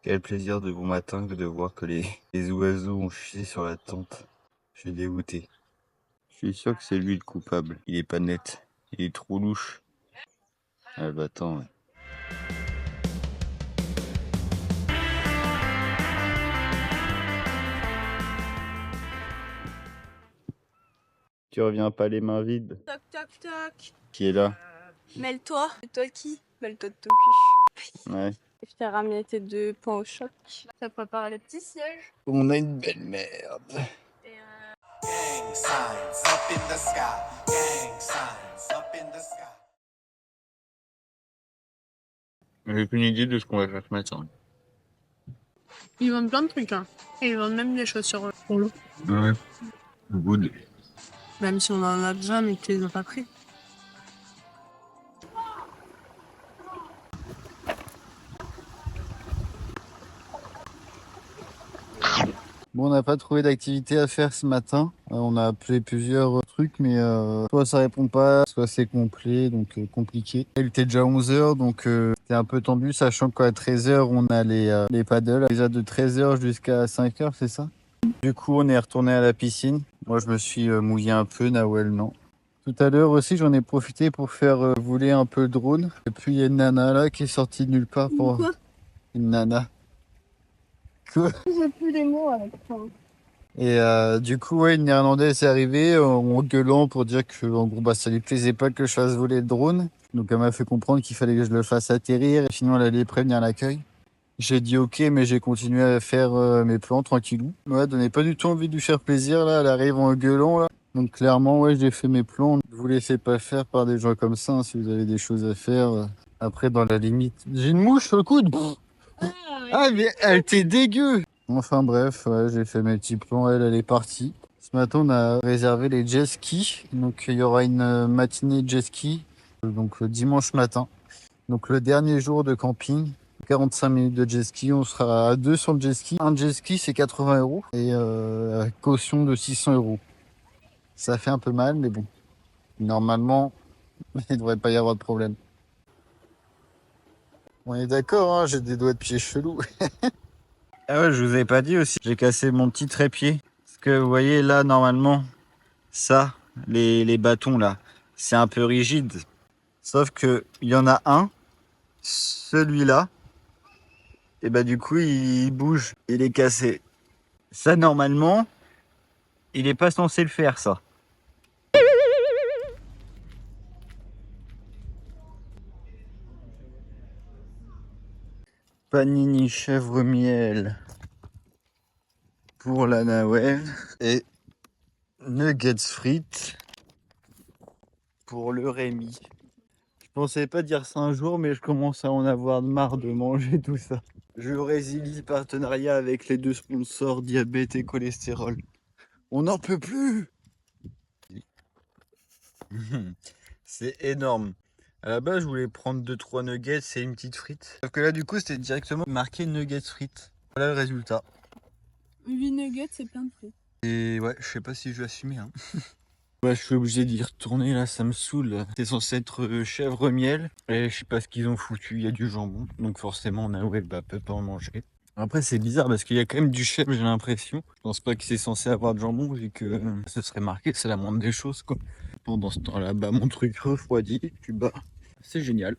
Quel plaisir de bon matin que de voir que les oiseaux ont chié sur la tente. Je suis dégoûté. Je suis sûr que c'est lui le coupable. Il est pas net. Il est trop louche. Ah bah attends. Ouais. Tu reviens pas les mains vides. Toc toc toc. Qui est là? Mêle-toi. Mêle-toi de qui? Mêle-toi de ton cul. Ouais. Je t'ai ramené tes 2 pains au choc. T'as préparé le petit siège. On a une belle merde. Gang signs up in the sky. Gang signs up in the sky. J'ai aucune idée de ce qu'on va faire ce matin. Ils vendent plein de trucs, hein. Et ils vendent même des chaussures pour l'eau. Ouais. Good. Même si on en a déjà, mais que tu les as pas pris. Bon, on n'a pas trouvé d'activité à faire ce matin. On a appelé plusieurs trucs, mais soit ça répond pas, soit c'est complet, donc compliqué. Il était déjà 11h, donc c'était un peu tendu, sachant qu'à 13h, on a les paddles. Déjà de 13h jusqu'à 5h, c'est ça? Du coup, on est retourné à la piscine. Moi, je me suis mouillé un peu, Nawel, non. Tout à l'heure aussi, j'en ai profité pour faire voler un peu le drone. Et puis, il y a une nana là qui est sortie de nulle part pour... Quoi? Une nana. Quoi? J'ai plus les mots avec toi. Et du coup, ouais, une Néerlandaise est arrivée en gueulant pour dire que en gros, bah, ça lui plaisait pas que je fasse voler le drone. Donc elle m'a fait comprendre qu'il fallait que je le fasse atterrir et sinon elle allait prévenir l'accueil. J'ai dit ok, mais j'ai continué à faire mes plans tranquillou. Ouais, donnait pas du tout envie de lui faire plaisir là, elle arrive en gueulant là. Donc clairement, ouais, j'ai fait mes plans. Ne vous laissez pas faire par des gens comme ça hein, si vous avez des choses à faire. Après, dans la limite. J'ai une mouche sur le coude. Ah, mais elle t'est dégueu! Enfin bref, ouais, j'ai fait mes petits plans, elle est partie. Ce matin, on a réservé les jet skis. Donc il y aura une matinée jet ski, donc dimanche matin. Donc le dernier jour de camping, 45 minutes de jet ski, on sera à 2 sur le jet ski. Un jet ski, c'est 80 € et caution de 600 €. Ça fait un peu mal, mais bon, normalement, il ne devrait pas y avoir de problème. On est d'accord, hein, j'ai des doigts de pied chelous. Ah ouais, je vous avais pas dit aussi, j'ai cassé mon petit trépied. Parce que vous voyez là, normalement, ça, les bâtons là, c'est un peu rigide. Sauf que il y en a un, celui-là, et bah du coup il bouge, il est cassé. Ça normalement, il est pas censé le faire ça. Panini chèvre miel pour la Nawel et nuggets frites pour le Rémi. Je pensais pas dire ça un jour, mais je commence à en avoir marre de manger tout ça. Je résilie le partenariat avec les 2 sponsors diabète et cholestérol. On n'en peut plus. C'est énorme. À la base, je voulais prendre 2-3 nuggets et une petite frite. Sauf que là, du coup, c'était directement marqué nuggets frites. Voilà le résultat. 8 nuggets, c'est plein de frites. Et ouais, je sais pas si je vais assumer. Hein. Ouais, je suis obligé d'y retourner là, ça me saoule. C'est censé être chèvre miel. Et je sais pas ce qu'ils ont foutu, il y a du jambon. Donc forcément, Nawel bah, peut pas en manger. Après, c'est bizarre parce qu'il y a quand même du chèvre, j'ai l'impression. Je pense pas que c'est censé avoir de jambon vu que ce serait marqué, c'est la moindre des choses quoi. Pendant ce temps-là, bah mon truc refroidit, puis bah c'est génial.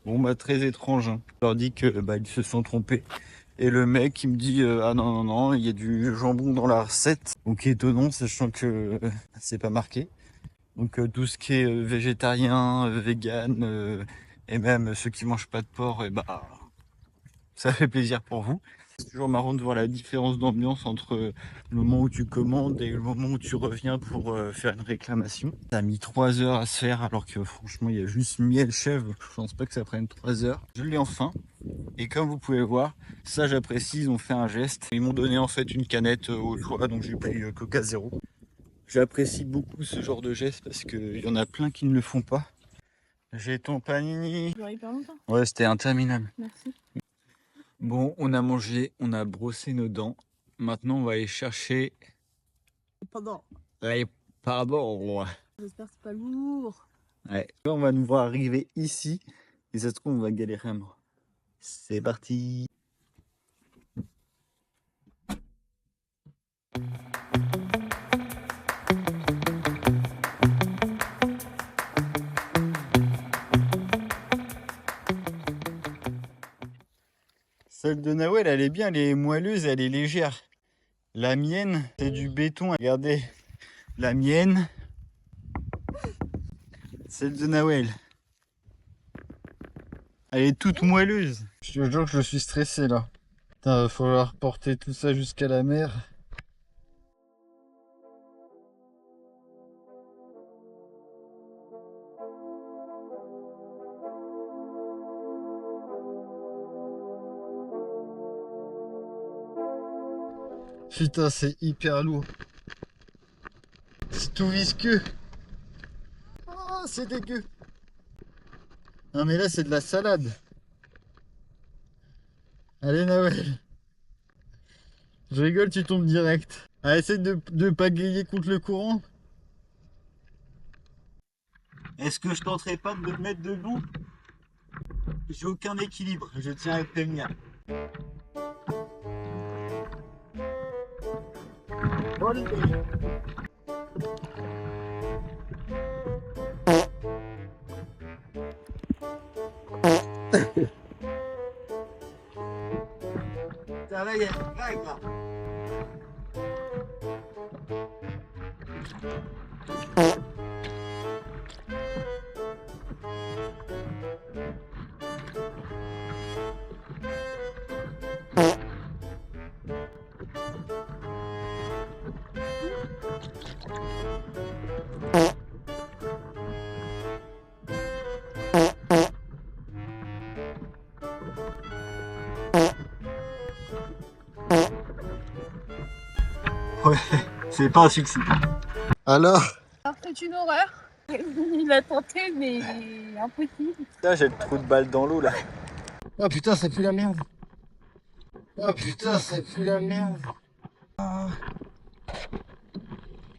Bon bah très étrange, hein. Je leur dis que bah ils se sont trompés. Et le mec il me dit ah non non non, il y a du jambon dans la recette. Donc étonnant, sachant que c'est pas marqué. Donc tout ce qui est végétarien, vegan, et même ceux qui mangent pas de porc, et bah ça fait plaisir pour vous. C'est toujours marrant de voir la différence d'ambiance entre le moment où tu commandes et le moment où tu reviens pour faire une réclamation. Ça a mis 3 heures à se faire alors que franchement il y a juste miel chèvre. Je pense pas que ça prenne 3 heures. Je l'ai enfin. Et comme vous pouvez voir, ça j'apprécie, ils ont fait un geste. Ils m'ont donné en fait une canette au choix, donc j'ai pris Coca Zéro. J'apprécie beaucoup ce genre de geste parce qu'il y en a plein qui ne le font pas. J'ai ton panini. Ça dure hyper longtemps. Ouais, c'était interminable. Merci. Bon, on a mangé, on a brossé nos dents. Maintenant, on va aller chercher Pendant. les pardons. J'espère que c'est pas lourd. Ouais. On va nous voir arriver ici et ça se trouve on va galérer à mort. C'est parti. Celle de Nawel, elle est bien, elle est moelleuse, elle est légère. La mienne, c'est du béton. Regardez, la mienne, celle de Nawel. Elle est toute moelleuse. Je te jure que je suis stressé là. Putain, va falloir porter tout ça jusqu'à la mer. Putain, c'est hyper lourd. C'est tout visqueux. Oh, c'est dégueu. Non mais là, c'est de la salade. Allez, Nawel. Je rigole, tu tombes direct. Ah, essaye de pagayer contre le courant. Est-ce que je tenterai pas de me mettre debout? J'ai aucun équilibre, je tiens à tenir. Bon, allez. Ça va, il y a une vague là. Ouais, c'est pas un succès. Alors? C'est une horreur. Il a tenté, mais impossible. Putain, j'ai le trou de balle dans l'eau là. Oh putain, ça pue la merde. Oh putain, ça pue la merde. Ah.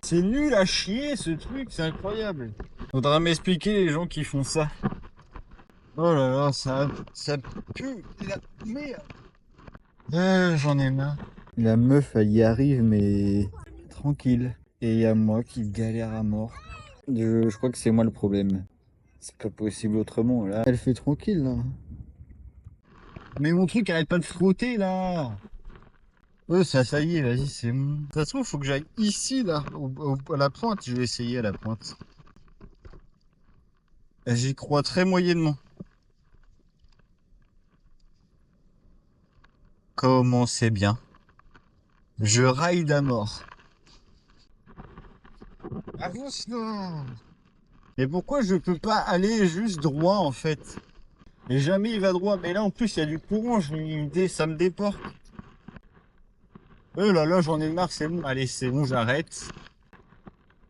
C'est nul à chier ce truc, c'est incroyable. Faudra m'expliquer les gens qui font ça. Oh là là, ça pue la merde. J'en ai marre. La meuf, elle y arrive, mais tranquille. Et il y a moi qui galère à mort. Je crois que c'est moi le problème. C'est pas possible autrement, là. Elle fait tranquille, là. Mais mon truc arrête pas de frotter, là. Ça y est, vas-y, c'est bon. De toute façon, faut que j'aille ici, là, à la pointe. Je vais essayer à la pointe. J'y crois très moyennement. Comment c'est bien. Je ride à mort. Avance, non. Mais pourquoi je peux pas aller juste droit, en fait? Et jamais il va droit. Mais là, en plus, il y a du courant. Ça me déporte. Oh là là, j'en ai marre, c'est bon. Allez, c'est bon, j'arrête.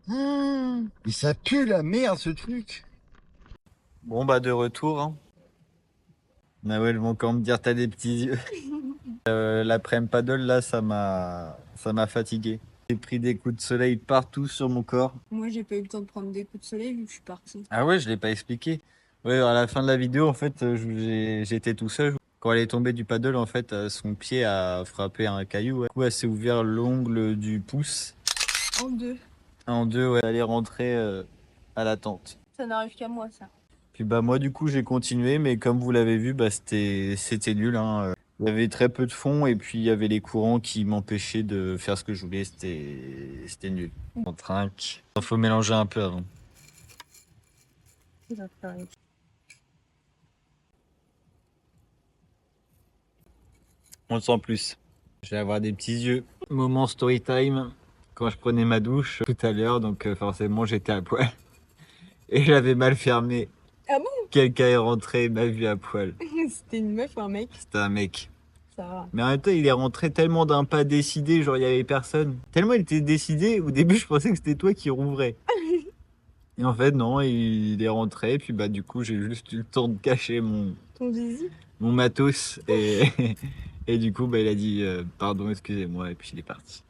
Et ça pue la merde, ce truc. Bon, bah, de retour. Hein. Nawel vont quand me dire t'as des petits yeux. L'après-midi paddle, là, ça m'a fatigué. J'ai pris des coups de soleil partout sur mon corps. Moi, j'ai pas eu le temps de prendre des coups de soleil vu que je suis partie. Ah ouais, je l'ai pas expliqué. Ouais, à la fin de la vidéo, en fait, j'étais tout seul. Quand elle est tombée du paddle, en fait, son pied a frappé un caillou. Ouais. Du coup, elle s'est ouvert l'ongle du pouce. En deux. En deux, ouais. Elle est rentrée à la tente. Ça n'arrive qu'à moi, ça. Puis bah moi, du coup, j'ai continué, mais comme vous l'avez vu, bah c'était nul. Hein. Il y avait très peu de fond et puis il y avait les courants qui m'empêchaient de faire ce que je voulais. C'était nul. On trinque. Il faut mélanger un peu avant. On le sent plus. Je vais avoir des petits yeux. Moment story time. Quand je prenais ma douche tout à l'heure, donc forcément j'étais à poil. Et j'avais mal fermé. Ah bon? Quelqu'un est rentré et m'a vu à poil. C'était une meuf ou un mec? C'était un mec. Ça va. Mais en même temps, il est rentré tellement d'un pas décidé, genre il y avait personne. Tellement il était décidé, au début je pensais que c'était toi qui rouvrais. Et en fait non, il est rentré, et puis bah du coup j'ai juste eu le temps de cacher Ton zizi? mon matos et du coup bah il a dit pardon, excusez-moi, et puis il est parti.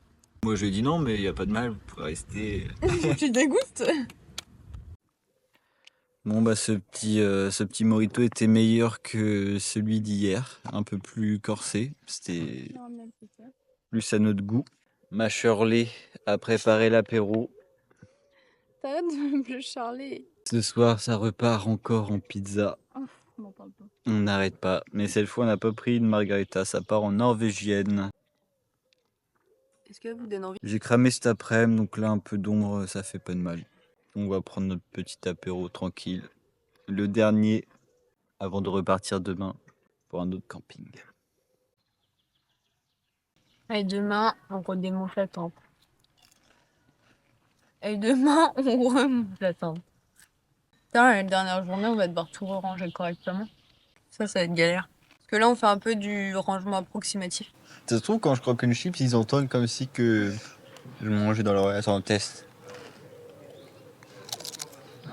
Moi je lui ai dit non mais il n'y a pas de mal, vous pouvez rester. Tu dégoûtes? Bon bah ce petit mojito était meilleur que celui d'hier, un peu plus corsé, c'était plus à notre goût. Ma Shirley a préparé l'apéro. T'arrêtes de me charler. Ce soir ça repart encore en pizza. M'en parle pas. On n'arrête pas, mais cette fois on n'a pas pris une margarita, ça part en norvégienne. Est-ce que vous donne envie? J'ai cramé cet après-midi, donc là un peu d'ombre ça fait pas de mal. On va prendre notre petit apéro tranquille. Le dernier avant de repartir demain pour un autre camping. Et demain, on redémonte la tente. Et demain, on remonte la tente. Putain, la dernière journée, on va devoir tout ranger correctement. Ça va être galère. Parce que là, on fait un peu du rangement approximatif. Ça se trouve, quand je croque une chips, ils entendent comme si que je mangeais dans l'oreille. Attends, on teste.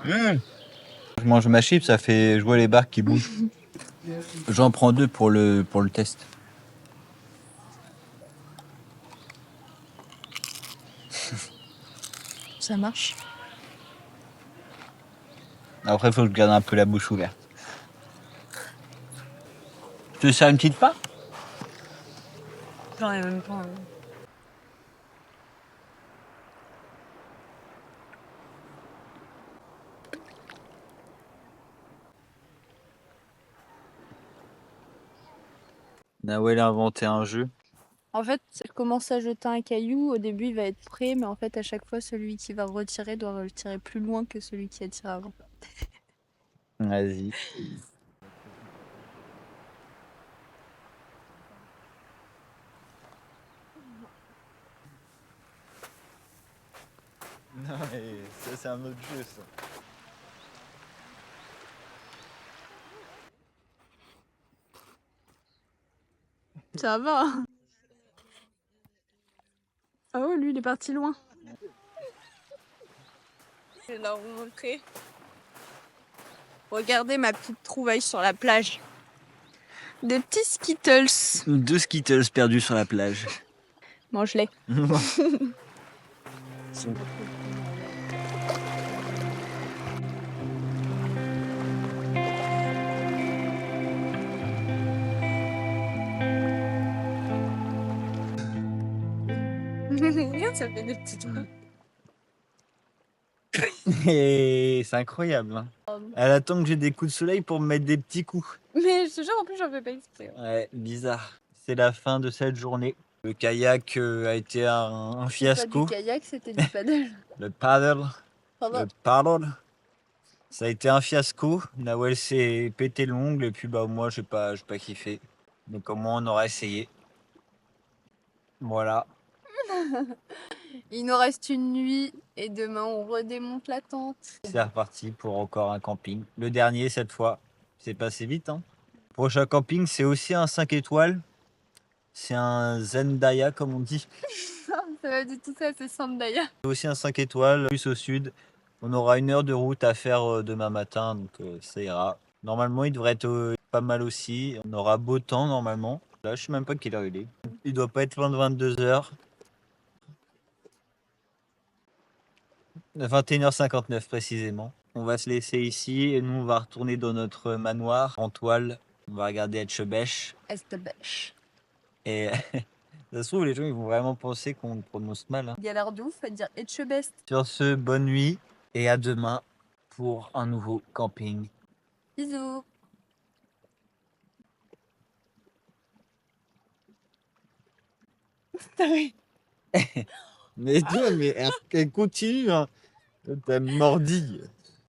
Je mange ma chips, ça fait jouer les barres qui bougent. J'en prends 2 pour le test. Ça marche. Après, il faut que je garde un peu la bouche ouverte. Tu veux faire une petite part? J'en ai même pas. Nawel a inventé un jeu. En fait, elle commence à jeter un caillou. Au début, il va être prêt, mais en fait, à chaque fois, celui qui va retirer doit le tirer plus loin que celui qui a tiré avant. Vas-y. Non mais ça c'est un autre jeu ça. Ça va. Ah ouais, lui, il est parti loin. Je vais leur montrer. Regardez ma petite trouvaille sur la plage. Des petits Skittles. 2 Skittles perdus sur la plage. Mange-les. Regarde, ça fait des petits trous. Et c'est incroyable. Hein. Elle attend que j'ai des coups de soleil pour me mettre des petits coups. Mais je te jure, en plus, j'en fais pas exprès. Ouais, bizarre. C'est la fin de cette journée. Le kayak a été un fiasco. Pas du kayak, c'était du paddle. Le paddle. Pardon. Le paddle. Ça a été un fiasco. Nawel s'est pété l'ongle et puis bah moi j'ai pas kiffé. Donc au moins on aura essayé. Voilà. Il nous reste une nuit et demain, on redémonte la tente. C'est reparti pour encore un camping. Le dernier cette fois. C'est passé vite. Hein. Prochain camping, c'est aussi un 5 étoiles. C'est un Zendaya comme on dit. Ça va du tout ça, c'est Sandaya. C'est aussi un 5 étoiles, plus au sud. On aura 1 heure de route à faire demain matin, donc ça ira. Normalement, il devrait être pas mal aussi. On aura beau temps normalement. Là, je sais même pas quelle heure il est. Il doit pas être loin de 22 h. 21h59 précisément. On va se laisser ici et nous on va retourner dans notre manoir en toile. On va regarder Etchebech. Estebech. Et ça se trouve, les gens ils vont vraiment penser qu'on prononce mal. Hein. Il y a l'air de ouf à dire Etchebest. Sur ce, bonne nuit et à demain pour un nouveau camping. Bisous. Mais toi, mais elle continue, hein. T'as mordi.